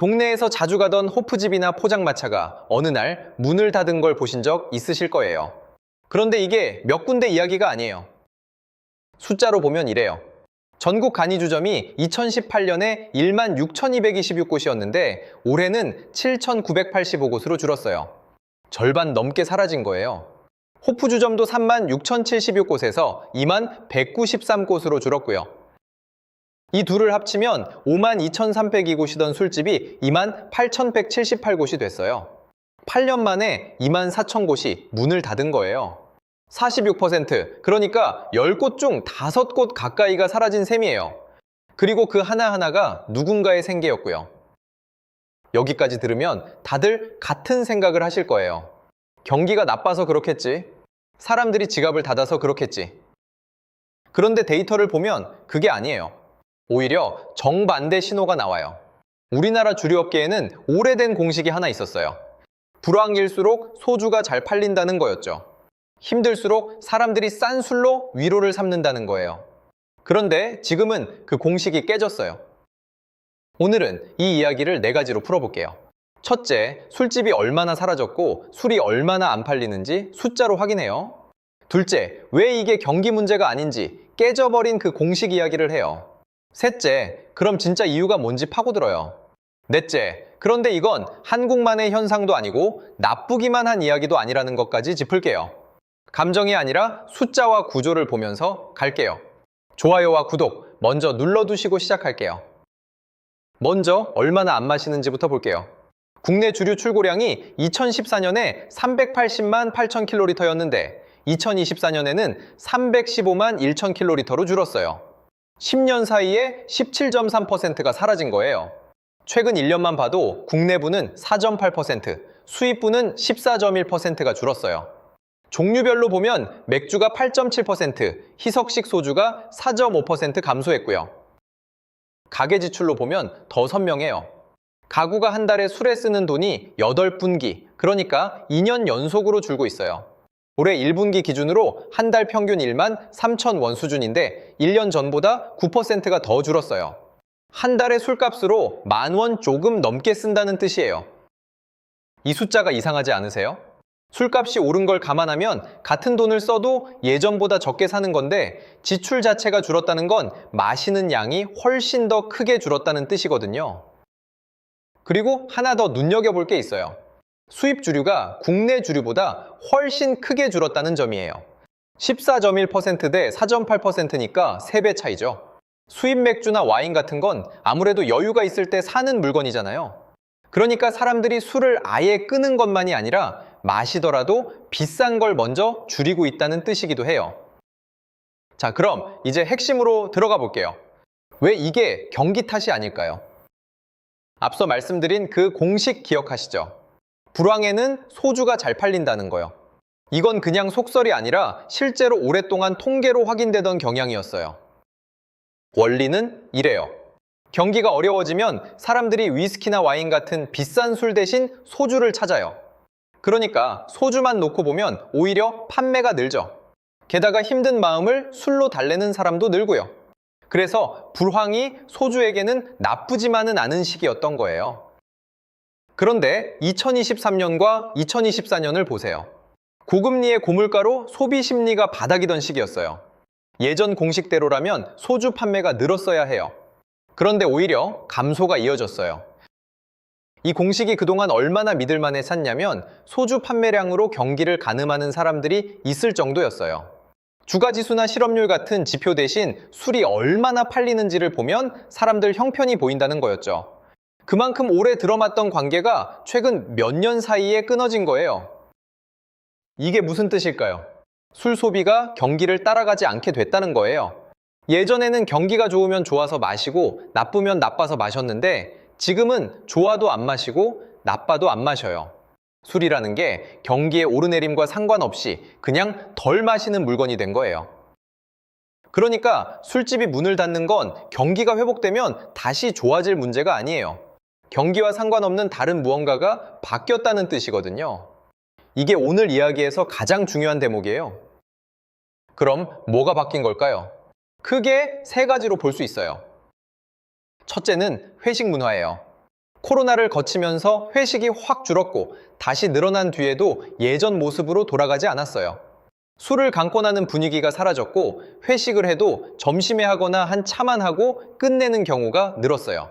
동네에서 자주 가던 호프집이나 포장마차가 어느 날 문을 닫은 걸 보신 적 있으실 거예요. 그런데 이게 몇 군데 이야기가 아니에요. 숫자로 보면 이래요. 전국 간이주점이 2018년에 16,226곳이었는데 올해는 7,985곳으로 줄었어요. 절반 넘게 사라진 거예요. 호프주점도 36,076곳에서 21,193곳으로 줄었고요. 이 둘을 합치면 52,302곳이던 술집이 28,178곳이 됐어요. 8년 만에 24,000곳이 문을 닫은 거예요. 46%, 그러니까 10곳 중 5곳 가까이가 사라진 셈이에요. 그리고 그 하나하나가 누군가의 생계였고요. 여기까지 들으면 다들 같은 생각을 하실 거예요. 경기가 나빠서 그렇겠지. 사람들이 지갑을 닫아서 그렇겠지. 그런데 데이터를 보면 그게 아니에요. 오히려 정반대 신호가 나와요. 우리나라 주류업계에는 오래된 공식이 하나 있었어요. 불황일수록 소주가 잘 팔린다는 거였죠. 힘들수록 사람들이 싼 술로 위로를 삼는다는 거예요. 그런데 지금은 그 공식이 깨졌어요. 오늘은 이 이야기를 4가지로 풀어볼게요. 첫째, 술집이 얼마나 사라졌고 술이 얼마나 안 팔리는지 숫자로 확인해요. 둘째, 왜 이게 경기 문제가 아닌지 깨져버린 그 공식 이야기를 해요. 셋째, 그럼 진짜 이유가 뭔지 파고들어요. 넷째, 그런데 이건 한국만의 현상도 아니고 나쁘기만 한 이야기도 아니라는 것까지 짚을게요. 감정이 아니라 숫자와 구조를 보면서 갈게요. 좋아요와 구독 먼저 눌러두시고 시작할게요. 먼저 얼마나 안 마시는지부터 볼게요. 국내 주류 출고량이 2014년에 380만 8천 킬로리터였는데 2024년에는 315만 1천 킬로리터로 줄었어요. 10년 사이에 17.3%가 사라진 거예요. 최근 1년만 봐도 국내부는 4.8%, 수입부는 14.1%가 줄었어요. 종류별로 보면 맥주가 8.7%, 희석식 소주가 4.5% 감소했고요. 가계 지출로 보면 더 선명해요. 가구가 한 달에 술에 쓰는 돈이 8분기, 그러니까 2년 연속으로 줄고 있어요. 올해 1분기 기준으로 한 달 평균 1만 3천 원 수준인데 1년 전보다 9%가 더 줄었어요. 한 달의 술값으로 10,000원 조금 넘게 쓴다는 뜻이에요. 이 숫자가 이상하지 않으세요? 술값이 오른 걸 감안하면 같은 돈을 써도 예전보다 적게 사는 건데 지출 자체가 줄었다는 건 마시는 양이 훨씬 더 크게 줄었다는 뜻이거든요. 그리고 하나 더 눈여겨볼 게 있어요. 수입 주류가 국내 주류보다 훨씬 크게 줄었다는 점이에요. 14.1% 대 4.8%니까 3배 차이죠. 수입 맥주나 와인 같은 건 아무래도 여유가 있을 때 사는 물건이잖아요. 그러니까 사람들이 술을 아예 끄는 것만이 아니라 마시더라도 비싼 걸 먼저 줄이고 있다는 뜻이기도 해요. 자, 그럼 이제 핵심으로 들어가 볼게요. 왜 이게 경기 탓이 아닐까요? 앞서 말씀드린 그 공식 기억하시죠? 불황에는 소주가 잘 팔린다는 거요. 이건 그냥 속설이 아니라 실제로 오랫동안 통계로 확인되던 경향이었어요. 원리는 이래요. 경기가 어려워지면 사람들이 위스키나 와인 같은 비싼 술 대신 소주를 찾아요. 그러니까 소주만 놓고 보면 오히려 판매가 늘죠. 게다가 힘든 마음을 술로 달래는 사람도 늘고요. 그래서 불황이 소주에게는 나쁘지만은 않은 시기였던 거예요. 그런데 2023년과 2024년을 보세요. 고금리의 고물가로 소비 심리가 바닥이던 시기였어요. 예전 공식대로라면 소주 판매가 늘었어야 해요. 그런데 오히려 감소가 이어졌어요. 이 공식이 그동안 얼마나 믿을만해 샀냐면 소주 판매량으로 경기를 가늠하는 사람들이 있을 정도였어요. 주가지수나 실업률 같은 지표 대신 술이 얼마나 팔리는지를 보면 사람들 형편이 보인다는 거였죠. 그만큼 오래 들어맞던 관계가 최근 몇 년 사이에 끊어진 거예요. 이게 무슨 뜻일까요? 술 소비가 경기를 따라가지 않게 됐다는 거예요. 예전에는 경기가 좋으면 좋아서 마시고 나쁘면 나빠서 마셨는데 지금은 좋아도 안 마시고 나빠도 안 마셔요. 술이라는 게 경기의 오르내림과 상관없이 그냥 덜 마시는 물건이 된 거예요. 그러니까 술집이 문을 닫는 건 경기가 회복되면 다시 좋아질 문제가 아니에요. 경기와 상관없는 다른 무언가가 바뀌었다는 뜻이거든요. 이게 오늘 이야기에서 가장 중요한 대목이에요. 그럼 뭐가 바뀐 걸까요? 크게 3가지로 볼 수 있어요. 첫째는 회식 문화예요. 코로나를 거치면서 회식이 확 줄었고 다시 늘어난 뒤에도 예전 모습으로 돌아가지 않았어요. 술을 강권하는 분위기가 사라졌고 회식을 해도 점심에 하거나 한 차만 하고 끝내는 경우가 늘었어요.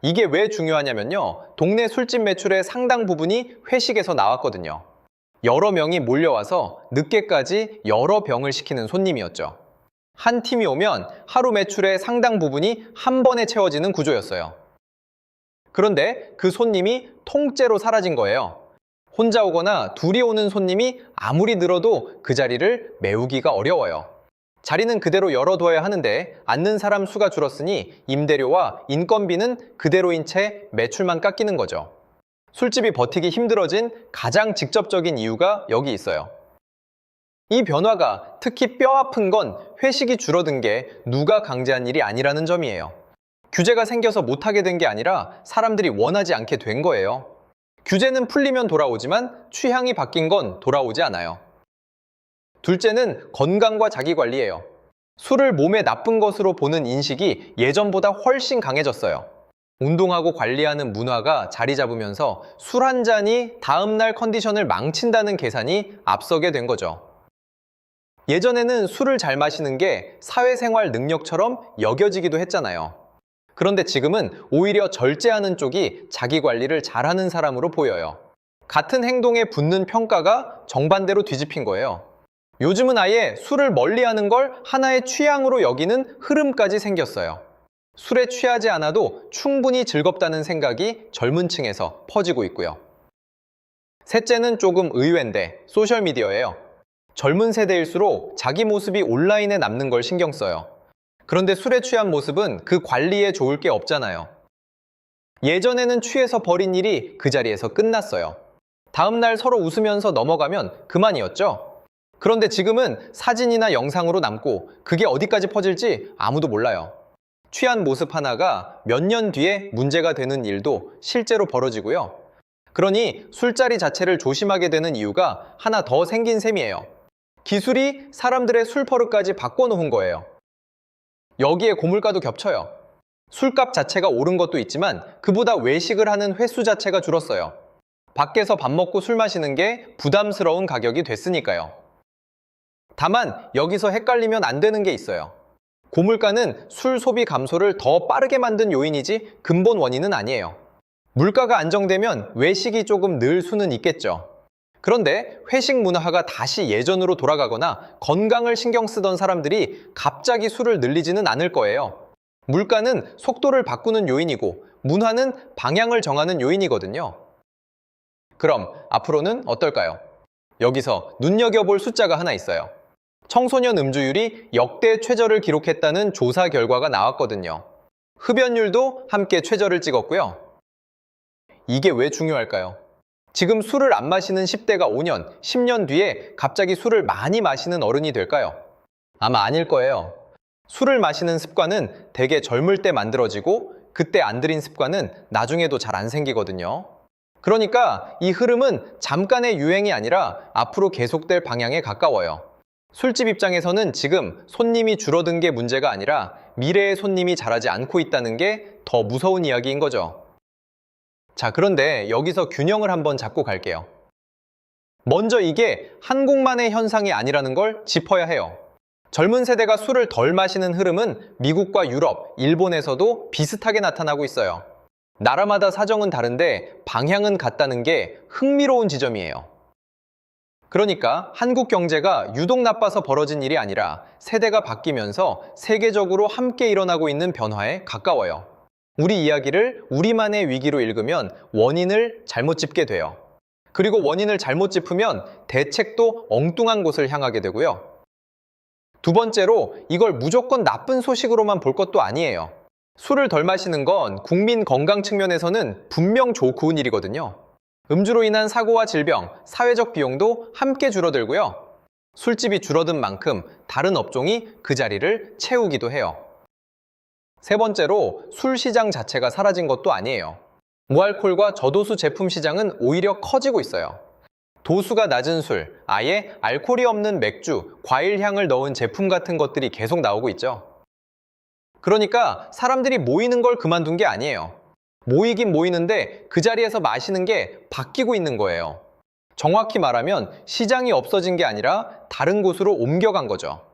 이게 왜 중요하냐면요. 동네 술집 매출의 상당 부분이 회식에서 나왔거든요. 여러 명이 몰려와서 늦게까지 여러 병을 시키는 손님이었죠. 한 팀이 오면 하루 매출의 상당 부분이 한 번에 채워지는 구조였어요. 그런데 그 손님이 통째로 사라진 거예요. 혼자 오거나 둘이 오는 손님이 아무리 늘어도 그 자리를 메우기가 어려워요. 자리는 그대로 열어둬야 하는데 앉는 사람 수가 줄었으니 임대료와 인건비는 그대로인 채 매출만 깎이는 거죠. 술집이 버티기 힘들어진 가장 직접적인 이유가 여기 있어요. 이 변화가 특히 뼈 아픈 건 회식이 줄어든 게 누가 강제한 일이 아니라는 점이에요. 규제가 생겨서 못하게 된 게 아니라 사람들이 원하지 않게 된 거예요. 규제는 풀리면 돌아오지만 취향이 바뀐 건 돌아오지 않아요. 둘째는 건강과 자기관리예요. 술을 몸에 나쁜 것으로 보는 인식이 예전보다 훨씬 강해졌어요. 운동하고 관리하는 문화가 자리 잡으면서 술 한 잔이 다음날 컨디션을 망친다는 계산이 앞서게 된 거죠. 예전에는 술을 잘 마시는 게 사회생활 능력처럼 여겨지기도 했잖아요. 그런데 지금은 오히려 절제하는 쪽이 자기 관리를 잘하는 사람으로 보여요. 같은 행동에 붙는 평가가 정반대로 뒤집힌 거예요. 요즘은 아예 술을 멀리하는 걸 하나의 취향으로 여기는 흐름까지 생겼어요. 술에 취하지 않아도 충분히 즐겁다는 생각이 젊은 층에서 퍼지고 있고요. 셋째는 조금 의외인데 소셜미디어예요. 젊은 세대일수록 자기 모습이 온라인에 남는 걸 신경 써요. 그런데 술에 취한 모습은 그 관리에 좋을 게 없잖아요. 예전에는 취해서 벌인 일이 그 자리에서 끝났어요. 다음날 서로 웃으면서 넘어가면 그만이었죠. 그런데 지금은 사진이나 영상으로 남고 그게 어디까지 퍼질지 아무도 몰라요. 취한 모습 하나가 몇 년 뒤에 문제가 되는 일도 실제로 벌어지고요. 그러니 술자리 자체를 조심하게 되는 이유가 하나 더 생긴 셈이에요. 기술이 사람들의 술버릇까지 바꿔놓은 거예요. 여기에 고물가도 겹쳐요. 술값 자체가 오른 것도 있지만 그보다 외식을 하는 횟수 자체가 줄었어요. 밖에서 밥 먹고 술 마시는 게 부담스러운 가격이 됐으니까요. 다만 여기서 헷갈리면 안 되는 게 있어요. 고물가는 술 소비 감소를 더 빠르게 만든 요인이지 근본 원인은 아니에요. 물가가 안정되면 외식이 조금 늘 수는 있겠죠. 그런데 회식 문화가 다시 예전으로 돌아가거나 건강을 신경 쓰던 사람들이 갑자기 술을 늘리지는 않을 거예요. 물가는 속도를 바꾸는 요인이고 문화는 방향을 정하는 요인이거든요. 그럼 앞으로는 어떨까요? 여기서 눈여겨볼 숫자가 하나 있어요. 청소년 음주율이 역대 최저를 기록했다는 조사 결과가 나왔거든요. 흡연율도 함께 최저를 찍었고요. 이게 왜 중요할까요? 지금 술을 안 마시는 10대가 5년, 10년 뒤에 갑자기 술을 많이 마시는 어른이 될까요? 아마 아닐 거예요. 술을 마시는 습관은 되게 젊을 때 만들어지고 그때 안 들인 습관은 나중에도 잘 안 생기거든요. 그러니까 이 흐름은 잠깐의 유행이 아니라 앞으로 계속될 방향에 가까워요. 술집 입장에서는 지금 손님이 줄어든 게 문제가 아니라 미래의 손님이 자라지 않고 있다는 게 더 무서운 이야기인 거죠. 자, 그런데 여기서 균형을 한번 잡고 갈게요. 먼저 이게 한국만의 현상이 아니라는 걸 짚어야 해요. 젊은 세대가 술을 덜 마시는 흐름은 미국과 유럽, 일본에서도 비슷하게 나타나고 있어요. 나라마다 사정은 다른데 방향은 같다는 게 흥미로운 지점이에요. 그러니까 한국 경제가 유독 나빠서 벌어진 일이 아니라 세대가 바뀌면서 세계적으로 함께 일어나고 있는 변화에 가까워요. 우리 이야기를 우리만의 위기로 읽으면 원인을 잘못 짚게 돼요. 그리고 원인을 잘못 짚으면 대책도 엉뚱한 곳을 향하게 되고요. 두 번째로 이걸 무조건 나쁜 소식으로만 볼 것도 아니에요. 술을 덜 마시는 건 국민 건강 측면에서는 분명 좋은 일이거든요. 음주로 인한 사고와 질병, 사회적 비용도 함께 줄어들고요. 술집이 줄어든 만큼 다른 업종이 그 자리를 채우기도 해요. 세 번째로 술 시장 자체가 사라진 것도 아니에요. 무알콜과 저도수 제품 시장은 오히려 커지고 있어요. 도수가 낮은 술, 아예 알코올이 없는 맥주, 과일 향을 넣은 제품 같은 것들이 계속 나오고 있죠. 그러니까 사람들이 모이는 걸 그만둔 게 아니에요. 모이긴 모이는데 그 자리에서 마시는 게 바뀌고 있는 거예요. 정확히 말하면 시장이 없어진 게 아니라 다른 곳으로 옮겨간 거죠.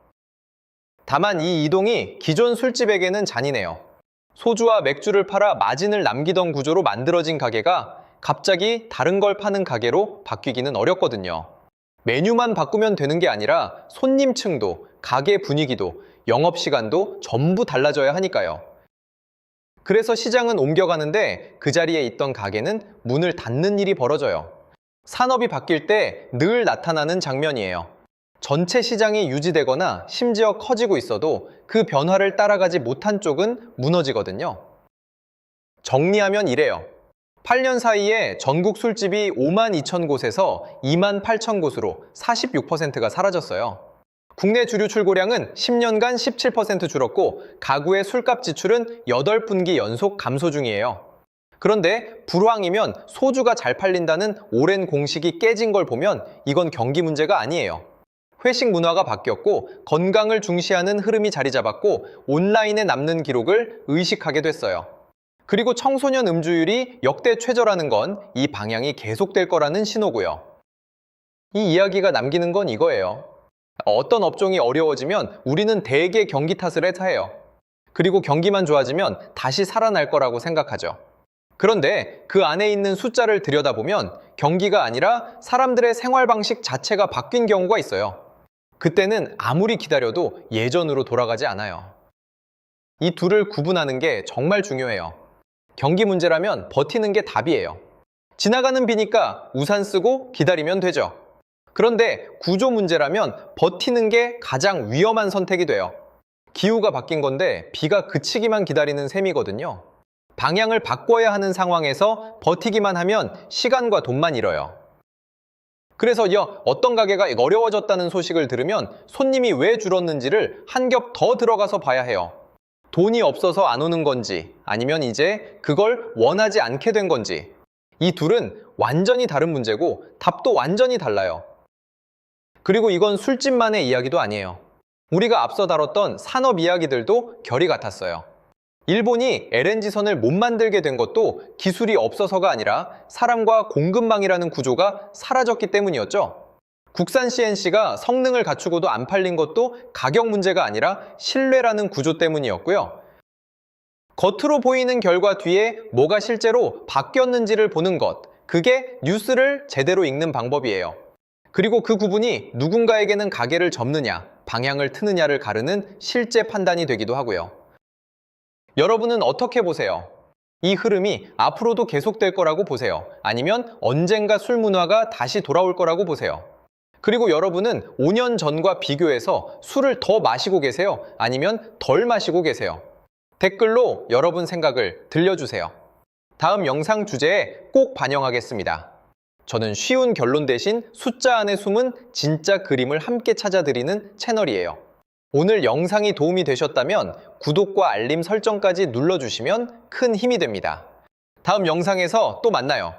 다만 이 이동이 기존 술집에게는 잔인해요. 소주와 맥주를 팔아 마진을 남기던 구조로 만들어진 가게가 갑자기 다른 걸 파는 가게로 바뀌기는 어렵거든요. 메뉴만 바꾸면 되는 게 아니라 손님층도, 가게 분위기도, 영업시간도 전부 달라져야 하니까요. 그래서 시장은 옮겨가는데 그 자리에 있던 가게는 문을 닫는 일이 벌어져요. 산업이 바뀔 때 늘 나타나는 장면이에요. 전체 시장이 유지되거나 심지어 커지고 있어도 그 변화를 따라가지 못한 쪽은 무너지거든요. 정리하면 이래요. 8년 사이에 전국 술집이 5만 2천 곳에서 2만 8천 곳으로 46%가 사라졌어요. 국내 주류 출고량은 10년간 17% 줄었고 가구의 술값 지출은 8분기 연속 감소 중이에요. 그런데 불황이면 소주가 잘 팔린다는 오랜 공식이 깨진 걸 보면 이건 경기 문제가 아니에요. 회식 문화가 바뀌었고 건강을 중시하는 흐름이 자리 잡았고 온라인에 남는 기록을 의식하게 됐어요. 그리고 청소년 음주율이 역대 최저라는 건 이 방향이 계속될 거라는 신호고요. 이 이야기가 남기는 건 이거예요. 어떤 업종이 어려워지면 우리는 대개 경기 탓을 해서 그리고 경기만 좋아지면 다시 살아날 거라고 생각하죠. 그런데 그 안에 있는 숫자를 들여다보면 경기가 아니라 사람들의 생활 방식 자체가 바뀐 경우가 있어요. 그때는 아무리 기다려도 예전으로 돌아가지 않아요. 이 둘을 구분하는 게 정말 중요해요. 경기 문제라면 버티는 게 답이에요. 지나가는 비니까 우산 쓰고 기다리면 되죠. 그런데 구조 문제라면 버티는 게 가장 위험한 선택이 돼요. 기후가 바뀐 건데 비가 그치기만 기다리는 셈이거든요. 방향을 바꿔야 하는 상황에서 버티기만 하면 시간과 돈만 잃어요. 그래서 어떤 가게가 어려워졌다는 소식을 들으면 손님이 왜 줄었는지를 한 겹 더 들어가서 봐야 해요. 돈이 없어서 안 오는 건지 아니면 이제 그걸 원하지 않게 된 건지 이 둘은 완전히 다른 문제고 답도 완전히 달라요. 그리고 이건 술집만의 이야기도 아니에요. 우리가 앞서 다뤘던 산업 이야기들도 결이 같았어요. 일본이 LNG선을 못 만들게 된 것도 기술이 없어서가 아니라 사람과 공급망이라는 구조가 사라졌기 때문이었죠. 국산 CNC가 성능을 갖추고도 안 팔린 것도 가격 문제가 아니라 신뢰라는 구조 때문이었고요. 겉으로 보이는 결과 뒤에 뭐가 실제로 바뀌었는지를 보는 것, 그게 뉴스를 제대로 읽는 방법이에요. 그리고 그 구분이 누군가에게는 가게를 접느냐, 방향을 트느냐를 가르는 실제 판단이 되기도 하고요. 여러분은 어떻게 보세요? 이 흐름이 앞으로도 계속될 거라고 보세요? 아니면 언젠가 술 문화가 다시 돌아올 거라고 보세요? 그리고 여러분은 5년 전과 비교해서 술을 더 마시고 계세요? 아니면 덜 마시고 계세요? 댓글로 여러분 생각을 들려주세요. 다음 영상 주제에 꼭 반영하겠습니다. 저는 쉬운 결론 대신 숫자 안에 숨은 진짜 그림을 함께 찾아드리는 채널이에요. 오늘 영상이 도움이 되셨다면 구독과 알림 설정까지 눌러주시면 큰 힘이 됩니다. 다음 영상에서 또 만나요.